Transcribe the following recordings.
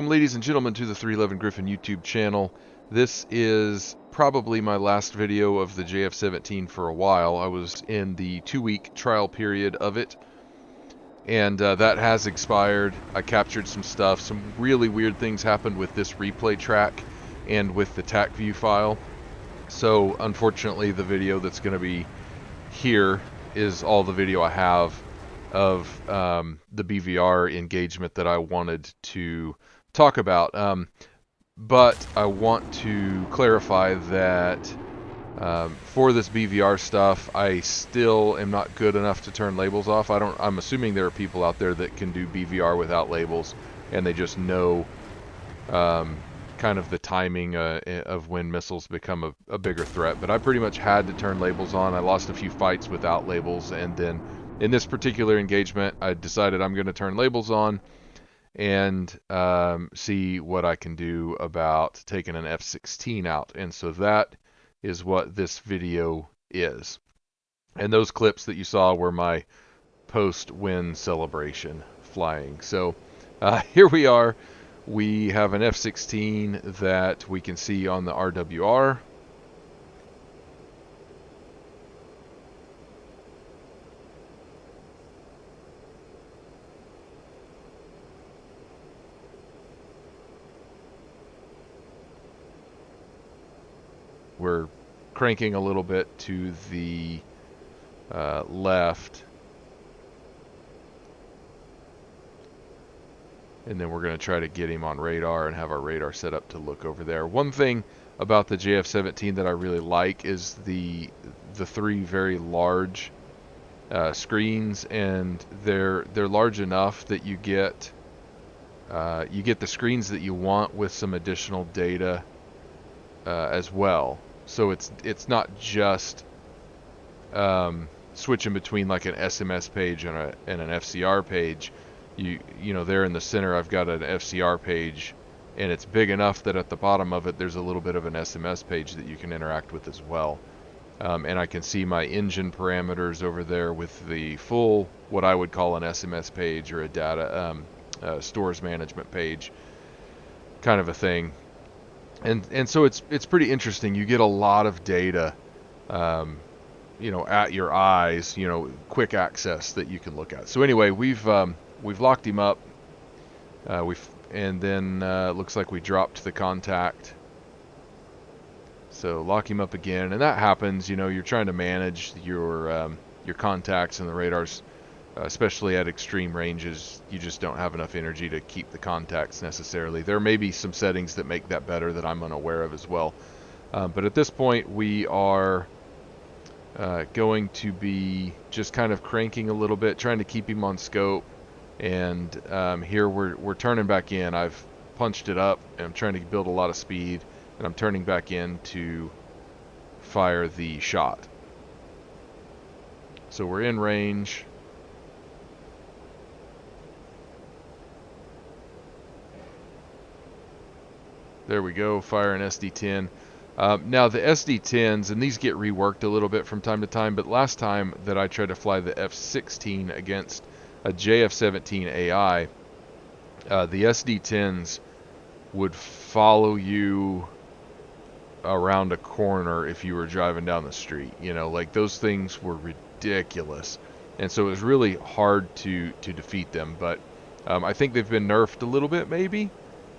Welcome, ladies and gentlemen, to the 311 Griffin YouTube channel. This is probably my last video of the JF-17 for a while. I was in the 2-week trial period of it, and that has expired. I captured some stuff. Some really weird things happened with this replay track and with the TAC view file. So, unfortunately, the video that's going to be here is all the video I have of the BVR engagement that I wanted to talk about. But I want to clarify that for this BVR stuff, I still am not good enough to turn labels off. I'm assuming there are people out there that can do BVR without labels, and they just know kind of the timing of when missiles become a bigger threat. But I pretty much had to turn labels on. I lost a few fights without labels, and then in this particular engagement, I decided I'm going to turn labels on and see what I can do about taking an F-16 out. And so that is what this video is. And those clips that you saw were my post-win celebration flying. So here we are. We have an F-16 that we can see on the RWR. We're cranking a little bit to the left. And then we're going to try to get him on radar and have our radar set up to look over there. One thing about the JF-17 that I really like is the three very large screens, and they're large enough that you get the screens that you want with some additional data as well. So it's not just switching between like an SMS page and an FCR page. You know, there in the center I've got an FCR page, and it's big enough that at the bottom of it there's a little bit of an SMS page that you can interact with as well. And I can see my engine parameters over there with the full, what I would call an SMS page or a data stores management page kind of a thing. And so it's pretty interesting. You get a lot of data, you know, at your eyes, you know, quick access that you can look at. So anyway, we've locked him up. And then looks like we dropped the contact. So lock him up again, and that happens. You know, you're trying to manage your contacts and the radars, especially at extreme ranges. You just don't have enough energy to keep the contacts necessarily. There may be some settings that make that better that I'm unaware of as well. But at this point, we are going to be just kind of cranking a little bit, trying to keep him on scope. And here we're turning back in. I've punched it up, and I'm trying to build a lot of speed, and I'm turning back in to fire the shot. So we're in range. There we go, fire an SD-10. Now the SD-10s, and these get reworked a little bit from time to time, but last time that I tried to fly the F-16 against a JF-17 AI, the SD-10s would follow you around a corner if you were driving down the street. You know, like those things were ridiculous, and so it was really hard to defeat them. But I think they've been nerfed a little bit, maybe,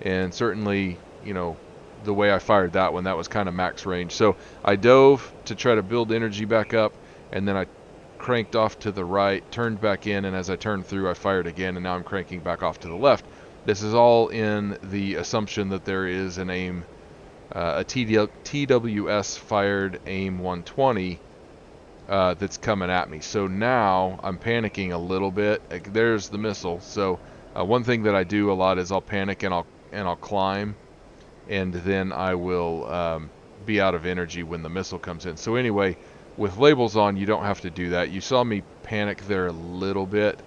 and certainly, you know, the way I fired that one, that was kind of max range. So I dove to try to build energy back up, and then I cranked off to the right, turned back in, and as I turned through, I fired again, and now I'm cranking back off to the left. This is all in the assumption that there is an aim, a TWS fired AIM 120 that's coming at me. So now I'm panicking a little bit. There's the missile. So one thing that I do a lot is I'll panic and I'll climb, and then I will be out of energy when the missile comes in. So anyway, with labels on, you don't have to do that. You saw me panic there a little bit,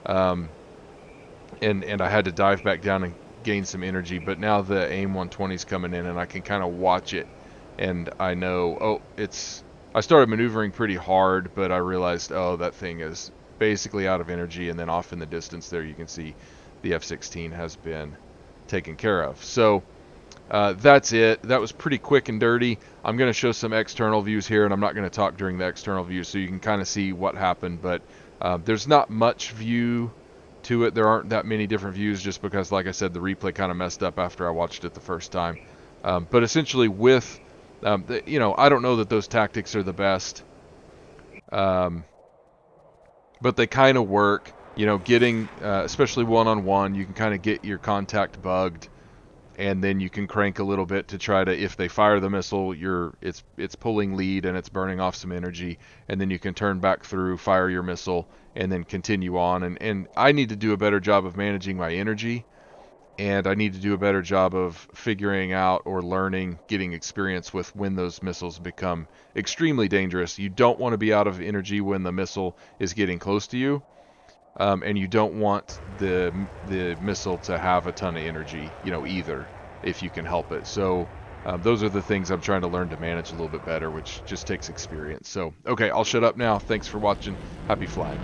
and I had to dive back down and gain some energy. But now the AIM 120 is coming in, and I can kind of watch it, and I know, oh, I started maneuvering pretty hard, but I realized, oh, that thing is basically out of energy. And then off in the distance there, you can see the F-16 has been taken care of. So that's it. That was pretty quick and dirty. I'm going to show some external views here, and I'm not going to talk during the external view, so you can kind of see what happened. But there's not much view to it. There aren't that many different views, just because, like I said, the replay kind of messed up after I watched it the first time. But essentially, with I don't know that those tactics are the best, but they kind of work. Getting especially one-on-one, you can kind of get your contact bugged, and then you can crank a little bit to try to, if they fire the missile, it's pulling lead and it's burning off some energy, and then you can turn back through, fire your missile, and then continue on. And I need to do a better job of managing my energy, and I need to do a better job of figuring out or learning, getting experience with when those missiles become extremely dangerous. You don't want to be out of energy when the missile is getting close to you. And you don't want the missile to have a ton of energy, either, if you can help it. So those are the things I'm trying to learn to manage a little bit better, which just takes experience. So, okay, I'll shut up now. Thanks for watching. Happy flying.